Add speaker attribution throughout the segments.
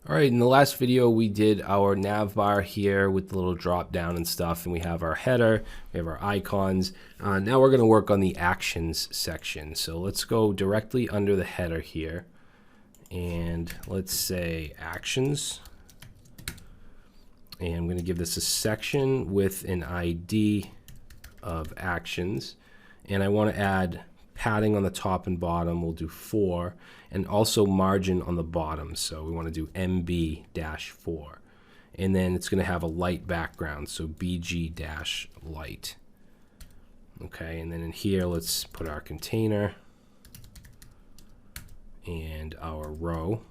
Speaker 1: All right, in the last video we did our nav bar here with the little drop down and stuff, and we have our header, we have our icons. Now we're going to work on the actions section. So let's go directly under the header here, and let's say actions. And I'm going to give this a section with an ID of actions, and I want to add padding on the top and bottom. We'll do 4, and also margin on the bottom, so we want to do MB-4, and then it's going to have a light background, so BG-light. Okay, and then in here let's put our container and our row,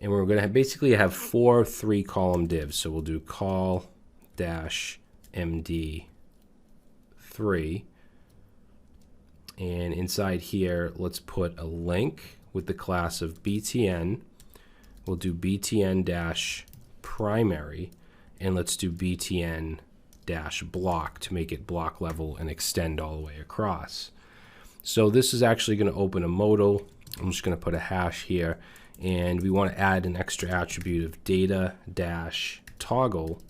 Speaker 1: and we're going to basically have 4 3-column divs. So we'll do call-MD3, and inside here let's put a link with the class of btn. We'll do btn-primary, and let's do btn-block to make it block level and extend all the way across. So this is actually going to open a modal. I'm just going to put a hash here, and we want to add an extra attribute of data-toggle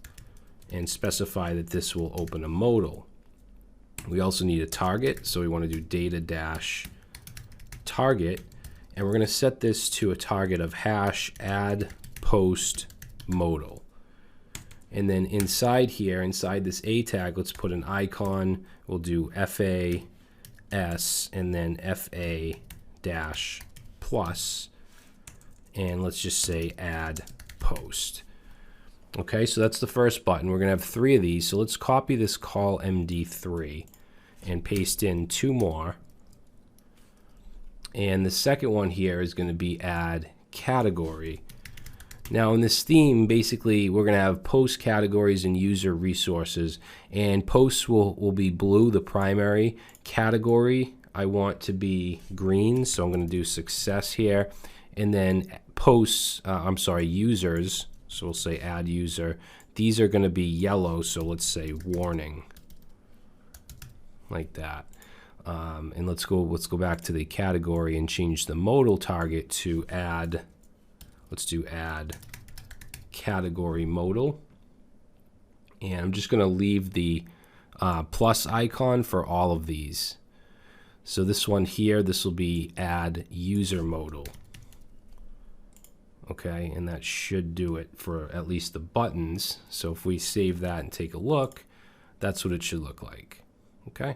Speaker 1: and specify that this will open a modal. We also need a target, so we want to do data-target, and we're going to set this to a target of hash add post modal. And then inside here, inside this a tag, let's put an icon. We'll do FAS and then FA-plus, and let's just say add post. Okay, so that's the first button. We're going to have 3 of these, so let's copy this call MD3 and paste in 2 more. And the second one here is going to be add category. Now in this theme, basically we're going to have post categories and user resources, and posts will be blue, the primary. Category I want to be green, so I'm going to do success here. And then posts, users, so we'll say add user. These are going to be yellow, so let's say warning, like that. And let's go back to the category and change the modal target to add. Let's do add category modal, and I'm just going to leave the plus icon for all of these. So this one here, this will be add user modal. Okay, and that should do it for at least the buttons. So if we save that and take a look, that's what it should look like. Okay,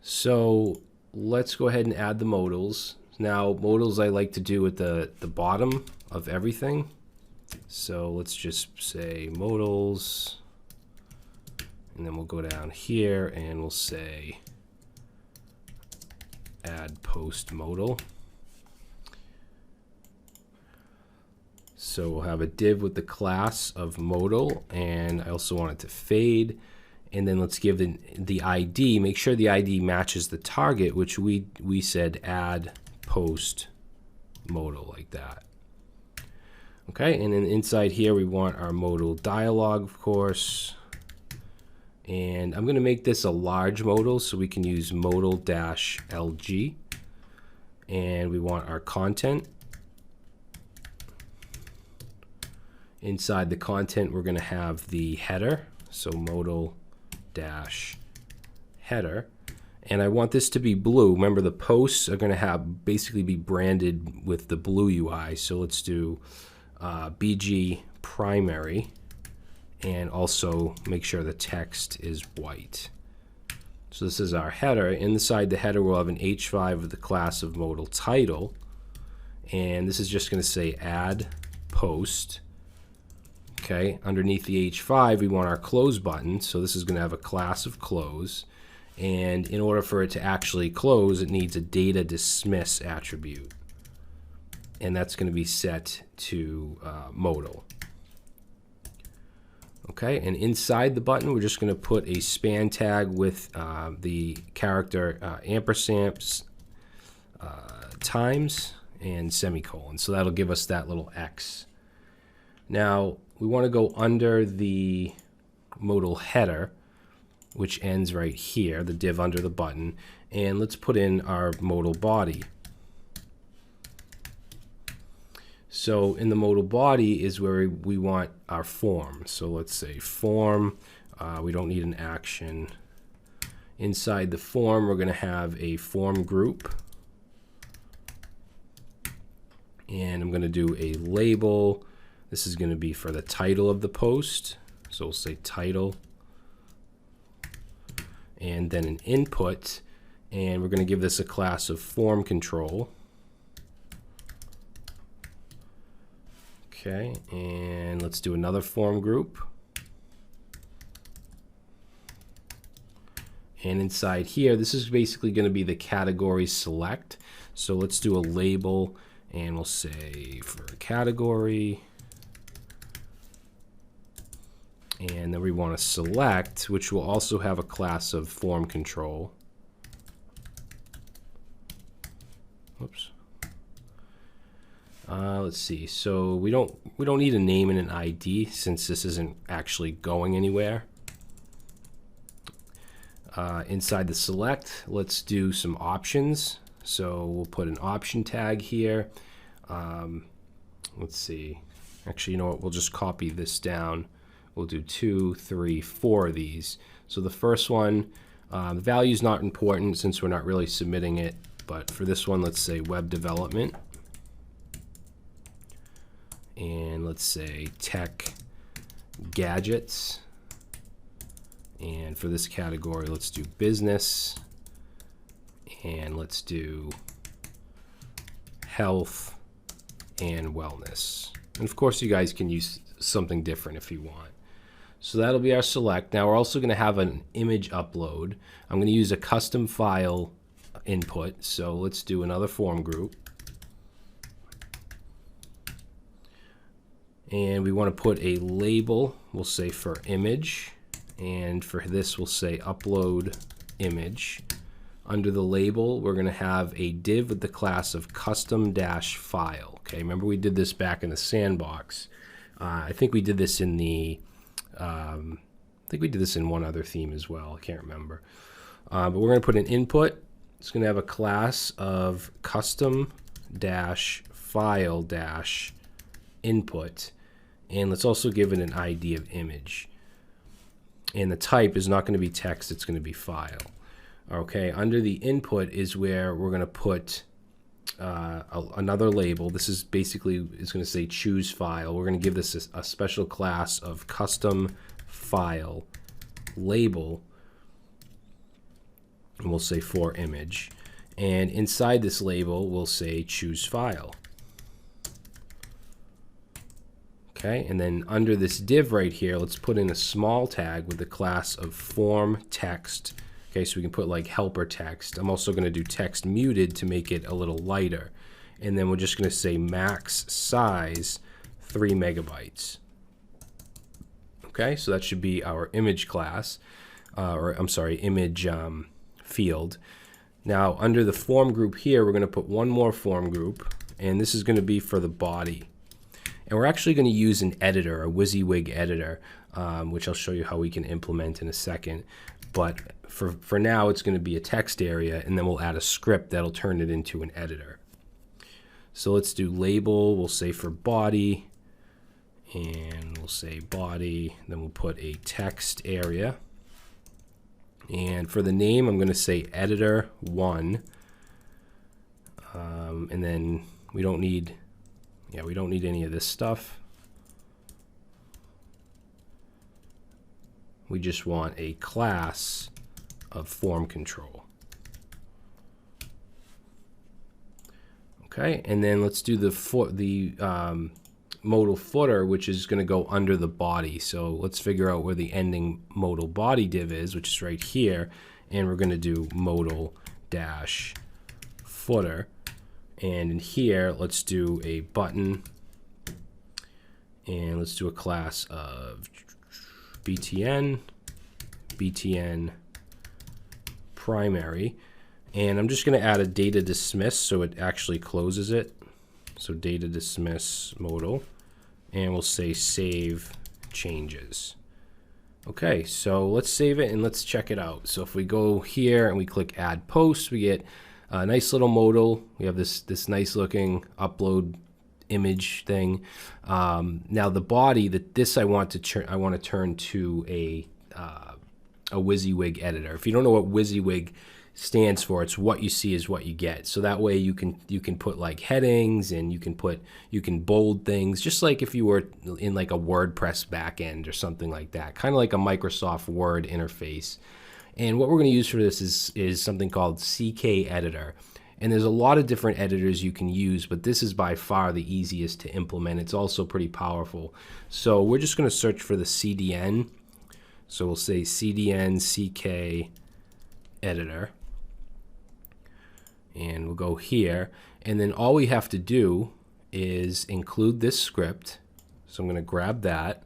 Speaker 1: so let's go ahead and add the modals. Now modals I like to do at the bottom of everything. So let's just say modals, and then we'll go down here and we'll say add post modal. So we'll have a div with the class of modal, and I also want it to fade. And then let's give the ID, make sure the ID matches the target, which we said add post modal, like that. Okay, and then inside here we want our modal dialog, of course. And I'm going to make this a large modal, so we can use modal-LG. And we want our content. Inside the content, we're going to have the header, so modal-header, and I want this to be blue. Remember, the posts are going to basically be branded with the blue UI, so let's do BG primary, and also make sure the text is white. So this is our header. Inside the header, we'll have an H5 of the class of modal title, and this is just going to say add post. Okay, underneath the H5 we want our close button, so this is going to have a class of close, and in order for it to actually close, it needs a data dismiss attribute, and that's going to be set to modal. Okay, and inside the button we're just going to put a span tag with the character ampersand, times, and semicolon, so that'll give us that little X. Now we want to go under the modal header, which ends right here, the div under the button, and let's put in our modal body. So in the modal body is where we want our form. So let's say form, we don't need an action. Inside the form, we're going to have a form group. And I'm going to do a label. This is going to be for the title of the post. So we'll say title. And then an input. And we're going to give this a class of form control. Okay, and let's do another form group. And inside here, this is basically going to be the category select. So let's do a label, and we'll say for a category. And then we want to select, which will also have a class of form control. Whoops. Let's see. So we don't need a name and an ID since this isn't actually going anywhere. Inside the select, let's do some options. So we'll put an option tag here. Let's see. Actually, you know what? We'll just copy this down. We'll do 2, 3, 4 of these. So the first one, the value is not important since we're not really submitting it. But for this one, let's say web development. And let's say tech gadgets. And for this category, let's do business. And let's do health and wellness. And of course, you guys can use something different if you want. So that'll be our select. Now we're also going to have an image upload. I'm going to use a custom file input. So let's do another form group. And we want to put a label, we'll say for image. And for this, we'll say upload image. Under the label, we're going to have a div with the class of custom-file. Okay, remember we did this back in the sandbox. I think we did this in the, I think we did this in one other theme as well. I can't remember. But we're going to put an input. It's going to have a class of custom-file-input. And let's also give it an ID of image. And the type is not going to be text, it's going to be file. Okay, under the input is where we're going to put another label. This is basically, it's going to say choose file. We're going to give this a special class of custom file label. And we'll say for image. And inside this label, we'll say choose file. Okay, and then under this div right here, let's put in a small tag with the class of form text. Okay, so we can put like helper text. I'm also going to do text muted to make it a little lighter. And then we're just going to say max size 3 megabytes. Okay, so that should be our image class, or I'm sorry, image field. Now under the form group here, we're going to put one more form group, and this is going to be for the body. And we're actually going to use an editor, a WYSIWYG editor, which I'll show you how we can implement in a second. But for now, it's going to be a text area, and then we'll add a script that'll turn it into an editor. So let's do label. We'll say for body, and we'll say body. Then we'll put a text area. And for the name, I'm going to say editor1. And then we don't need... Yeah, we don't need any of this stuff. We just want a class of form control. Okay, and then let's do the modal footer, which is going to go under the body. So let's figure out where the ending modal body div is, which is right here, and we're going to do modal dash footer. And in here, let's do a button, and let's do a class of btn primary, and I'm just going to add a data dismiss so it actually closes it. So data dismiss modal, and we'll say save changes. Okay, so let's save it and let's check it out. So if we go here and we click add post, we get a nice little modal. We have this nice looking upload image thing. Now the body, this I want to turn to a WYSIWYG editor. If you don't know what WYSIWYG stands for, it's what you see is what you get. So that way you can put like headings, and you can bold things, just like if you were in like a WordPress backend or something like that, kind of like a Microsoft Word interface. And what we're going to use for this is something called CK Editor. And there's a lot of different editors you can use, but this is by far the easiest to implement. It's also pretty powerful. So we're just going to search for the CDN. So we'll say CDN CK Editor. And we'll go here. And then all we have to do is include this script. So I'm going to grab that,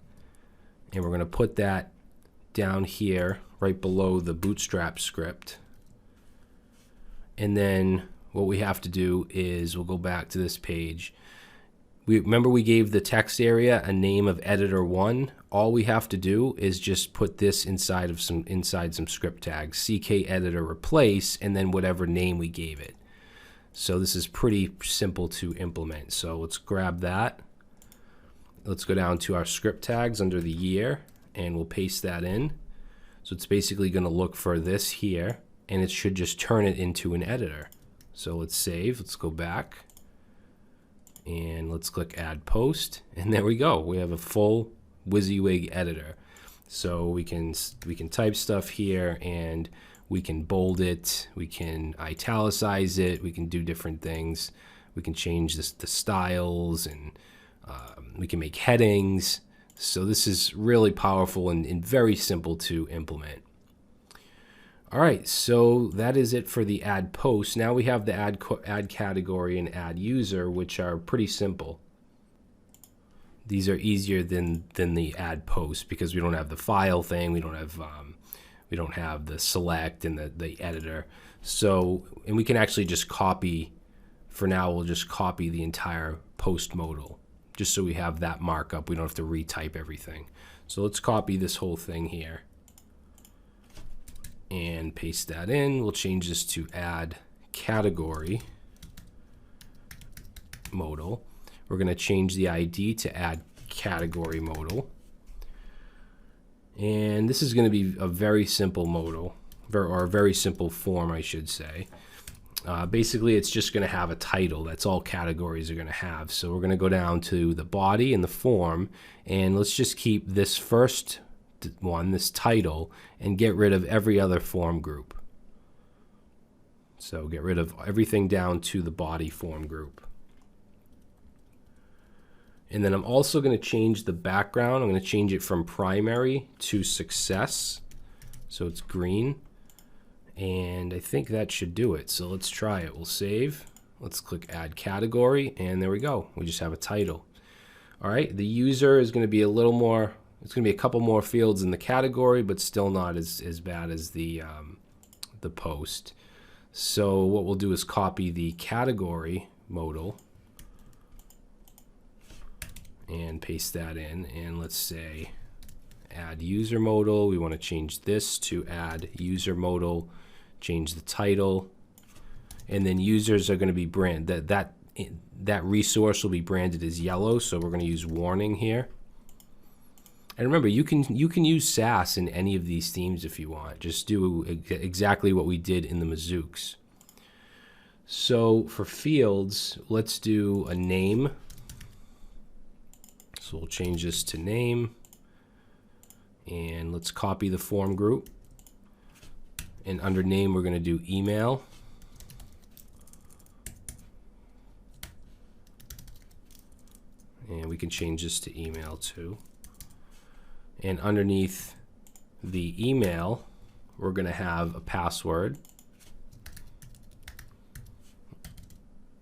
Speaker 1: and we're going to put that down here right below the Bootstrap script. And then what we have to do is we'll go back to this page. Remember we gave the text area a name of editor 1. All we have to do is just put this inside some script tags, CK editor replace, and then whatever name we gave it. So this is pretty simple to implement. So let's grab that. Let's go down to our script tags under the year, and we'll paste that in. So it's basically going to look for this here, and it should just turn it into an editor. So let's save. Let's go back, and let's click Add Post, and there we go. We have a full WYSIWYG editor. So we can type stuff here, and we can bold it, we can italicize it, we can do different things. We can change the styles, and we can make headings. So this is really powerful and very simple to implement. All right, so that is it for the add post. Now we have the add category and add user, which are pretty simple. These are easier than the add post because we don't have the file thing, we don't have the select and the editor. So, and we can actually just copy. For now, we'll just copy the entire post modal, just so we have that markup. We don't have to retype everything. So let's copy this whole thing here and paste that in. We'll change this to add category modal. We're going to change the ID to add category modal. And this is going to be a very simple modal, or a very simple form, I should say. Basically, it's just going to have a title. That's all categories are going to have. So we're going to go down to the body and the form, and let's just keep this first one, this title, and get rid of every other form group. So get rid of everything down to the body form group. And then I'm also going to change the background. I'm going to change it from primary to success. So it's green. And I think that should do it. So let's try it. We'll save. Let's click add category, and there we go. We just have a title. All right, the user is going to be a little more, it's going to be a couple more fields in the category, but still not as bad as the post. So what we'll do is copy the category modal and paste that in, and let's say add user modal. We want to change this to add user modal, change the title, and then users are going to be branded. That resource will be branded as yellow, so we're going to use warning here. And remember, you can use Sass in any of these themes if you want. Just do exactly what we did in the Mazooks. So for fields, let's do a name. So we'll change this to name, and let's copy the form group. And under name, we're going to do email. And we can change this to email too. And underneath the email, we're going to have a password.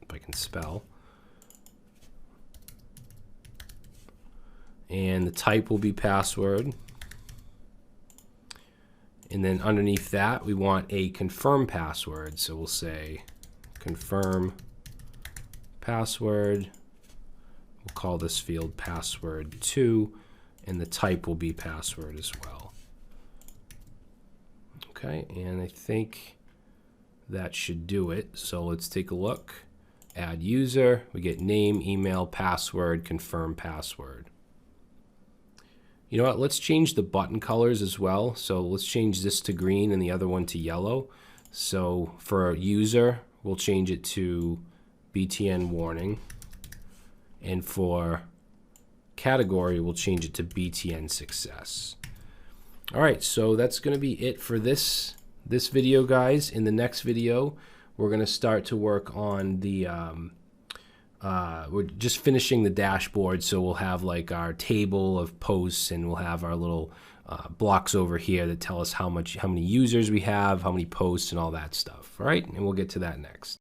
Speaker 1: If I can spell. And the type will be password. And then underneath that, we want a confirm password. So we'll say confirm password. We'll call this field password 2, and the type will be password as well. Okay, and I think that should do it. So let's take a look. add user, we get name, email, password, confirm password. You know what, let's change the button colors as well. So let's change this to green and the other one to yellow. So for user, we'll change it to BTN warning. And for category, we'll change it to BTN success. All right, so that's going to be it for this video, guys. In the next video, we're going to start to work on the we're just finishing the dashboard, so we'll have like our table of posts, and we'll have our little blocks over here that tell us how many users we have, how many posts, and all that stuff. All right, and we'll get to that next.